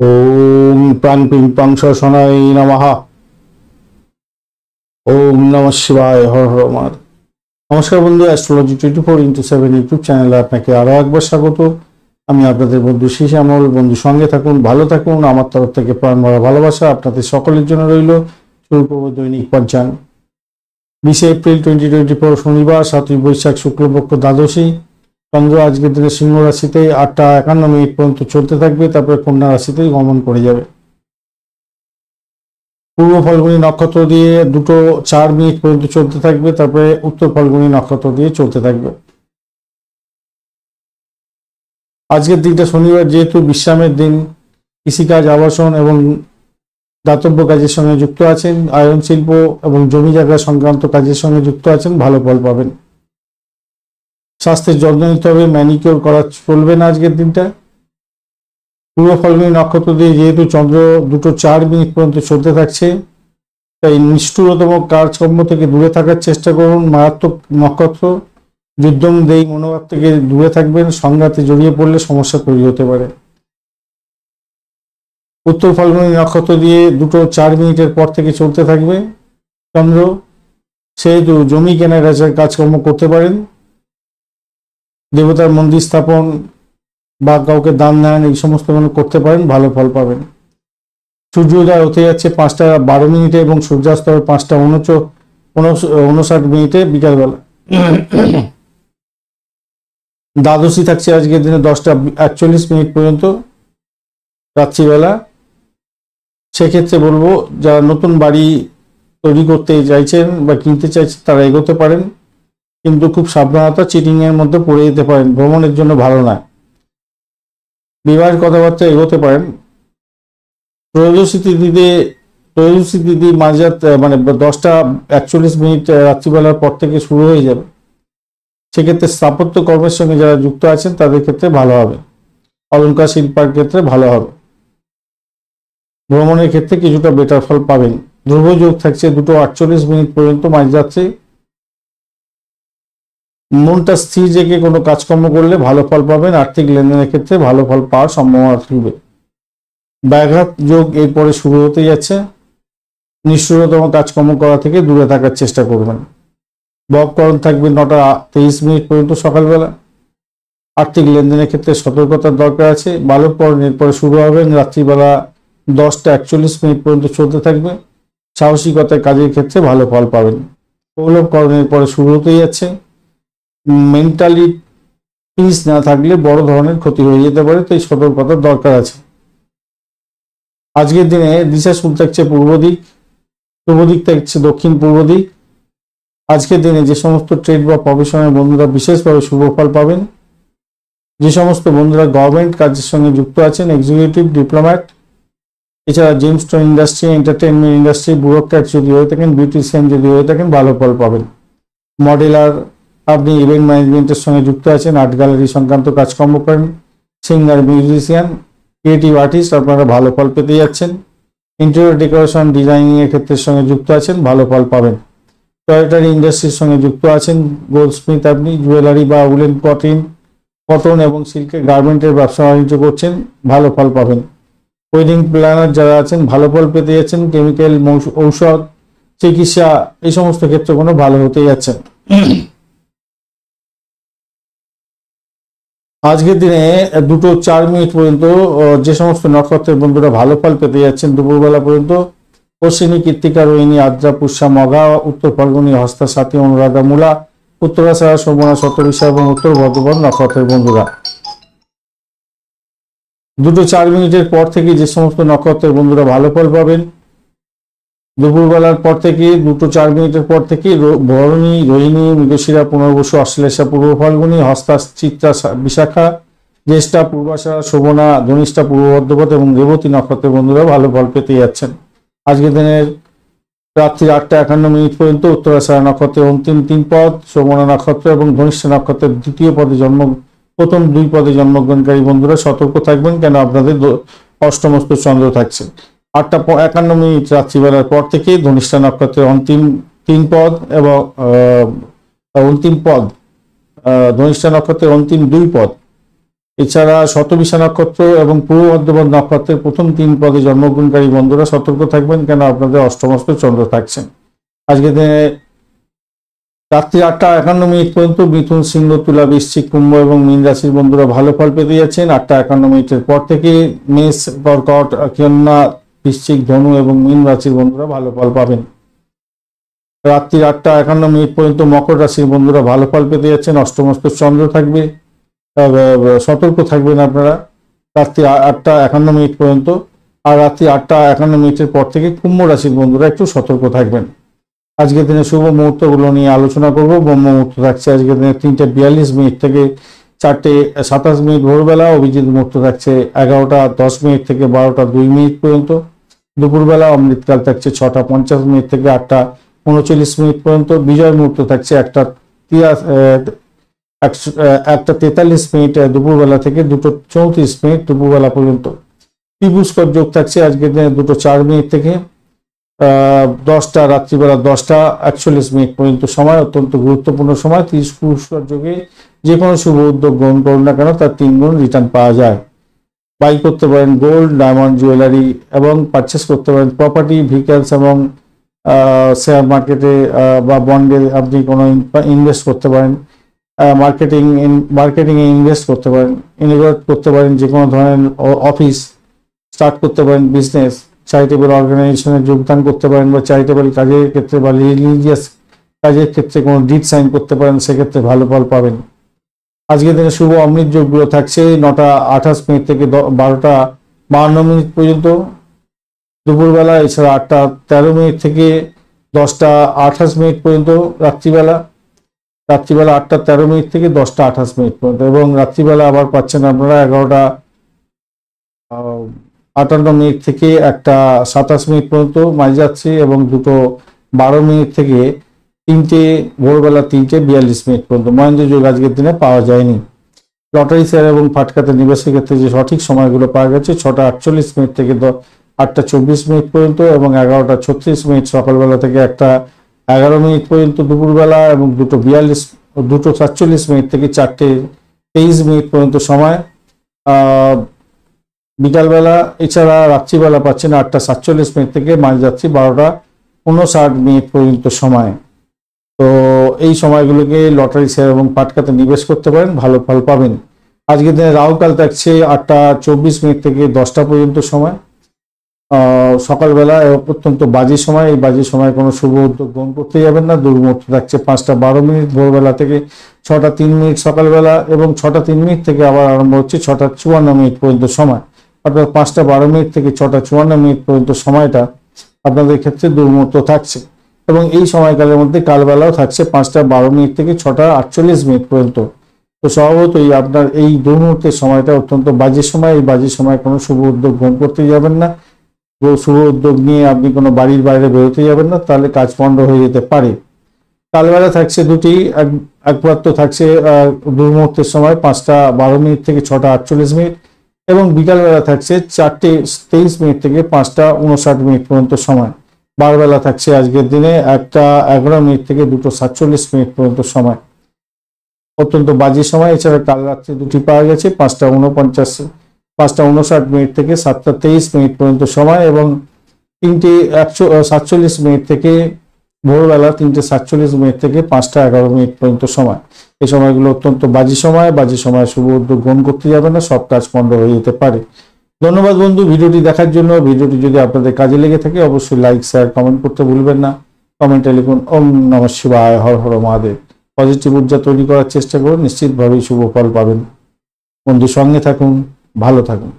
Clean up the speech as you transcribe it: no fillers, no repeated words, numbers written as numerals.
ওম প্রাণ পিং শনায় নমঃ। ওম নমঃ শিবায়, হর হর মহাদেব। নমস্কার বন্ধু, অ্যাস্ট্রোলজি 24x7 ইউটিউব চ্যানেলে আপনাকে আরো একবার স্বাগত। আমি আপনাদের বন্ধু শ্যামল। বন্ধু সঙ্গে থাকুন, ভালো থাকুন। আমার তরফ থেকে প্রাণ ভরা ভালোবাসা আপনাদের সকলের জন্য রইল। শুরু করব দৈনিক পঞ্চাঙ্গ। 20 এপ্রিল 2024 শনিবার, 7ই বৈশাখ শুক্লপক্ষ দ্বাদশী। চন্দ্র আজকের দিনে সিংহ রাশিতে 8:51 পর্যন্ত চলতে থাকবে, তারপরে কন্যা রাশিতেই গমন করে যাবে। পূর্ব ফাল্গুনী নক্ষত্র দিয়ে 2:04 পর্যন্ত চলতে থাকবে, তারপরে উত্তর ফাল্গুনী নক্ষত্র দিয়ে চলতে থাকবে। আজকের দিনটা শনিবার, যেহেতু বিশ্রামের দিন, কৃষিকাজ, আবাসন এবং দাতব্য কাজের সঙ্গে যুক্ত আছেন, আয়রন শিল্প এবং জমি জায়গা সংক্রান্ত কাজের সঙ্গে যুক্ত আছেন, ভালো ফল পাবেন। স্বাস্থ্যের যত্ন নিতে হবে, ম্যানিকিওর করা চলবে না আজকের দিনটা। পূর্ব ফাল্গুনী নক্ষত্র দিয়ে যেহেতু চন্দ্র 2:04 পর্যন্ত চলতে থাকছে, তাই নিষ্ঠুরতম কাজকর্ম থেকে দূরে থাকার চেষ্টা করুন। মারাত্মক নক্ষত্র, যুদ্ধমদেহী মনোভাব থেকে দূরে থাকবেন। সংঘাতে জড়িয়ে পড়লে সমস্যা তৈরি হতে পারে। উত্তর ফাল্গুনী নক্ষত্র দিয়ে 2:04 পর থেকে চলতে থাকবে চন্দ্র, সেহেতু জমি কেনা বেচার কাজকর্ম করতে পারেন। দেবতার মন্দির স্থাপন বা কাউকে দান দান এই সমস্ত করতে পারেন, ভালো ফল পাবেন। সূর্যোদয় হতে যাচ্ছে 5:12 এবং সূর্যাস্ত হবে 5:59 বিকালবেলা। দ্বাদশী থাকছে আজকের দিনে 10:41 পর্যন্ত রাত্রিবেলা। সেক্ষেত্রে বলবো, যারা নতুন বাড়ি তৈরি করতে চাইছেন বা কিনতে চাইছেন তারা এগোতে পারেন, কিন্তু খুব সাবধানতা, চিটিং এর মধ্যে পড়ে যেতে পারেন। ভ্রমণের জন্য ভালো নয়। বিবাহের কথাবার্তা এগোতে পারেন। ত্রয়োদশী তিথি মাঝরাত 10:41 রাত্রিবেলার পর থেকে শুরু হয়ে যাবে। সেক্ষেত্রে স্থাপত্য কর্মের সঙ্গে যারা যুক্ত আছেন তাদের ক্ষেত্রে ভালো হবে। অলংকার শিল্পের ক্ষেত্রে ভালো হবে। ভ্রমণের ক্ষেত্রে কিছুটা বেটার ফল পাবেন। ধ্রুব যোগ থাকছে 2:48 পর্যন্ত মাঝরাত্রে। মনটা স্থির রেখে কোনো কাজকর্ম করলে ভালো ফল পাবেন। আর্থিক লেনদেনের ক্ষেত্রে ভালো ফল পাওয়ার সম্ভাবনা থাকবে। ব্যাঘাত যোগ এরপরে শুরু হতে যাচ্ছে। নিষ্ঠুরতম কাজকর্ম করা থেকে দূরে থাকার চেষ্টা করবেন। বককরণ থাকবে 9:23 পর্যন্ত সকালবেলা। আর্থিক লেনদেনের ক্ষেত্রে সতর্কতার দরকার আছে। বালককরণ এরপরে শুরু হবে রাত্রিবেলা 10:41 পর্যন্ত চলতে থাকবে। সাহসিকতার কাজের ক্ষেত্রে ভালো ফল পাবেন। কৌলভকরণের পরে শুরু হতে যাচ্ছে। মেন্টালি পিস না থাকলে বড় ধরনের ক্ষতি হয়ে যেতে পারে, তাই সতর্কতার দরকার আছে। আজকের দিনে দিশা শুরু থাকছে পূর্ব দিক, পূর্ব দিক থাকছে দক্ষিণ পূর্ব দিক। আজকের দিনে যে সমস্ত ট্রেড বা প্রফেশনের বন্ধুরা বিশেষভাবে শুভ ফল পাবেন। যে সমস্ত বন্ধুরা গভর্নমেন্ট কাজের সঙ্গে যুক্ত আছেন, এক্সিকিউটিভ, ডিপ্লোম্যাট, এছাড়া gemstone industry, entertainment industry, bureaucrat যদি হয়ে থাকেন, বিউটিশিয়ান যদি হয়ে থাকেন, ভালো ফল পাবেন। মডেলার, আপনি ইভেন্ট ম্যানেজমেন্টের সঙ্গে যুক্ত আছেন, আর্ট গ্যালারি সংক্রান্ত কাজকর্ম করেন, সিঙ্গার, মিউজিশিয়ান, ক্রিয়েটিভ আর্টিস্ট, আপনারা ভালো ফল পেতে যাচ্ছেন। ইন্টেরিয়র ডেকোরেশন, ডিজাইনিং এর ক্ষেত্রের সঙ্গে যুক্ত আছেন, ভালো ফল পাবেন। টয়টারি ইন্ডাস্ট্রির সঙ্গে যুক্ত আছেন, গোল্ডস্মিথ, আপনি জুয়েলারি বা উলেন, কটন এবং সিল্কের গার্মেন্টের ব্যবসা বাণিজ্য করছেন, ভালো ফল পাবেন। ওয়েডিং প্ল্যানার যারা আছেন, ভালো ফল পেতে যাচ্ছেন। কেমিক্যাল, ঔষধ, চিকিৎসা এই সমস্ত ক্ষেত্রে কোনো ভালো হতে যাচ্ছেন। আজকের দিনে 2:04 পর্যন্ত যে সমস্ত নক্ষত্রের বন্ধুরা ভালো ফল পেতে যাচ্ছেন দুপুরবেলা পর্যন্ত: অশ্বিনী, কৃত্তিকা, রোহিণী, আদ্রা, পুষ্যা, মঘা, উত্তর ফাল্গুনী, হস্তা, সাথী, অনুরাধা, মূলা, উত্তরাষাঢ়া, শোভনা, শতভিষা এবং উত্তর ভদ্রপদ নক্ষত্রের বন্ধুরা। 2:04 পর থেকে যে সমস্ত নক্ষত্রের বন্ধুরা ভালো ফল পাবেন, দুপুরবেলার পর থেকে 2:04 পর থেকে ভরণী, রোহিণী, মৃগশিরা, পুনর্বসু, অশ্লেষা, পূর্ব ফাল্গুনী, হস্তা, চিত্রা, বিশাখা, জ্যেষ্ঠা, পূর্বাষাঢ়া, শোভনা, ধনিষ্ঠা, পূর্ব ভদ্রপদ এবং রেবতী নক্ষত্রের বন্ধুরা ভালো ফল পেতে যাচ্ছেন। আজকের দিনের রাত্রি 8:51 পর্যন্ত উত্তরাষাঢ়া নক্ষত্রের অন্তিম 3 পদ, শোভনা নক্ষত্র এবং ধনিষ্ঠা নক্ষত্রের দ্বিতীয় পদে প্রথম 2 পদে জন্মগ্রহণকারী বন্ধুরা সতর্ক থাকবেন, কেন আপনাদের অষ্টমস্ত চন্দ্র থাকছে। 8:51 রাত্রিবেলার পর থেকে ধনিষ্ঠা নক্ষত্রের অন্তিম 3 পদ এবং ধনিষ্ঠা নক্ষত্রের অন্তিম 2 পদ এছাড়া শতবিশা নক্ষত্র এবং পূর্ব মধ্যপদ নক্ষত্রের প্রথম 3 পদে জন্মগ্রহণকারী বন্ধুরা সতর্ক থাকবেন, কেন আপনাদের অষ্টমস্ত চন্দ্র থাকছেন। আজকে দিনে রাত্রি 8:51 পর্যন্ত মিথুন, সিংহ, তুলা, বৃশ্চিক, কুম্ভ এবং মীন রাশির বন্ধুরা ভালো ফল পেতে যাচ্ছেন। 8:51 পর থেকে মেষ, কর্কট, কন্যা, বৃশ্চিক, ধনু এবং মীন রাশির বন্ধুরা ভালো ফল পাবেন। রাত্রি 8:51 পর্যন্ত মকর রাশির বন্ধুরা ভালো ফল পেতে যাচ্ছেন, অষ্টমস্ত চন্দ্র থাকবে, সতর্ক থাকবেন আপনারা রাত্রি 8:51 পর্যন্ত। আর রাত্রি 8:51 পর থেকে কুম্ভ রাশির বন্ধুরা একটু সতর্ক থাকবেন। আজকের দিনে শুভ মুহূর্তগুলো নিয়ে আলোচনা করব। ব্রহ্ম মুহূর্ত থাকছে আজকের দিনে 3:42 থেকে 4:27 ভোরবেলা। অভিজিৎ মুহূর্ত থাকছে 11:10 থেকে 12:02 পর্যন্ত। দুপুরবেলা অমৃতকাল থাকছে 6:50 থেকে 8:39 পর্যন্ত। বিজয় মুহূর্ত থাকছে 1:43 দুপুরবেলা থেকে 2:34 দুপুরবেলা পর্যন্ত। ত্রিপুষ্কর যোগ থাকছে আজকের দিনে 2:04 থেকে 10টা রাত্রিবেলা 10:41 পর্যন্ত সময়, অত্যন্ত গুরুত্বপূর্ণ সময়। ত্রিপুষ্কর যোগে যে কোনো শুভ উদ্যোগ গ্রহণ করুন না কেন তার 3 গুণ রিটার্ন পাওয়া যায়। বাই করতে পারেন গোল্ড, ডায়মন্ড, জুয়েলারি এবং পারচেস করতে পারেন প্রপার্টি, ভেহিকলস এবং শেয়ার মার্কেটে বা বন্ডে আপনি কোনো ইনভেস্ট করতে পারেন। মার্কেটিংয়ে ইনভেস্ট করতে পারেন, ইনভেস্ট করতে পারেন যে কোনো ধরনের অফিস স্টার্ট করতে পারেন, বিজনেস, চ্যারিটেবল অর্গানাইজেশনে যোগদান করতে পারেন বা চ্যারিটেবল কাজের ক্ষেত্রে বা রিলিজিয়াস কাজের ক্ষেত্রে কোনো ডিড সাইন করতে পারেন, সেক্ষেত্রে ভালো ফল পাবেন। আজকের দিনে শুভ অমৃত যোগগুলো থাকছে 9:28 থেকে 12:52 পর্যন্ত দুপুরবেলা। এছাড়া 8:13 থেকে 10:28 পর্যন্ত রাত্রিবেলা। 8:13 থেকে 10:28 পর্যন্ত এবং রাত্রিবেলা আবার পাচ্ছেন আপনারা 11:58 থেকে 1:27 পর্যন্ত মাঝরাত্রি এবং 2:12 থেকে ভোরবেলা 3:42 পর্যন্ত। মহেন্দ্র যোগ আজকের দিনে পাওয়া যায়নি। লটারি শেয়ার এবং ফাটকাতে নিবেশের ক্ষেত্রে যে সঠিক সময়গুলো পাওয়া গেছে 6:48 থেকে 8:24 পর্যন্ত এবং 11:36 সকালবেলা থেকে 1:11 পর্যন্ত দুপুরবেলা এবং 2:47 থেকে 4:23 পর্যন্ত সময় বিকালবেলা। এছাড়া রাত্রিবেলা পাচ্ছেন 8:47 থেকে মাঝরাত্রি 12:59 পর্যন্ত সময়। তো এই সময়গুলোকে লটারি শেয়ার এবং পাটকাতে নিবেশ করতে পারেন, ভালো ফল পাবেন। আজকের দিনে রাহুকাল থাকছে 8:24 থেকে 10টা পর্যন্ত সময় সকালবেলা, অত্যন্ত বাজে সময়। এই বাজে সময় কোনো শুভ উদ্যোগ গ্রহণ করতে যাবেন না। দুর্মুহূর্ত থাকছে 5:12 ভোরবেলা থেকে 6:03 সকালবেলা এবং 6:03 থেকে আবার আরম্ভ হচ্ছে 6:54 পর্যন্ত সময়। অর্থাৎ 5:12 থেকে 6:54 পর্যন্ত সময়টা আপনাদের ক্ষেত্রে দুর্মুহূর্ত থাকছে এবং এই সময়কালের মধ্যে কালবেলাও থাকছে 5:12 থেকে 6:48 পর্যন্ত। তো স্বভাবতই আপনার এই দুর্মুহূর্তের সময়টা অত্যন্ত বাজে সময়। এই বাজে সময় কোনো শুভ উদ্যোগ গ্রহণ করতে যাবেন না। শুভ উদ্যোগ নিয়ে আপনি কোনো বাড়ির বাইরে বেরোতে যাবেন না, তাহলে কাজ পণ্ড হয়ে যেতে পারে। কালবেলা থাকছে দুটি, একবার তো থাকছে দুর্মুহূর্তের সময় 5:12 থেকে 6:48 এবং বিকালবেলা থাকছে 4:23 থেকে 5:59 পর্যন্ত সময়। বারবেলা থাকছে আজকের দিনে 1:11 থেকে 2:47 পর্যন্ত সময়, অত্যন্ত বাজে সময়। এছাড়া কাল রাত্রে দুটি পাওয়া গেছে 5:59 থেকে 7:23 পর্যন্ত সময় এবং 3:47 থেকে ভোরবেলা 3:47 থেকে 5:11 পর্যন্ত সময়। এই সময়গুলো অত্যন্ত বাজে সময়। বাজে সময় শুভ উদ্যোগ গ্রহণ করতে যাবে না, সব কাজ পণ্ড হয়ে যেতে পারে। ধন্যবাদ বন্ধু ভিডিওটি দেখার জন্য। ভিডিওটি যদি আপনাদের কাজে লেগে থাকে অবশ্যই লাইক, শেয়ার, কমেন্ট করতে ভুলবেন না। কমেন্টে লিখুন ওম নমঃ শিবায়, হর হর মহাদেব। পজিটিভ ঊর্জা তৈরি করার চেষ্টা করুন, নিশ্চিতভাবেই শুভ ফল পাবেন। বন্ধু সঙ্গে থাকুন, ভালো থাকুন।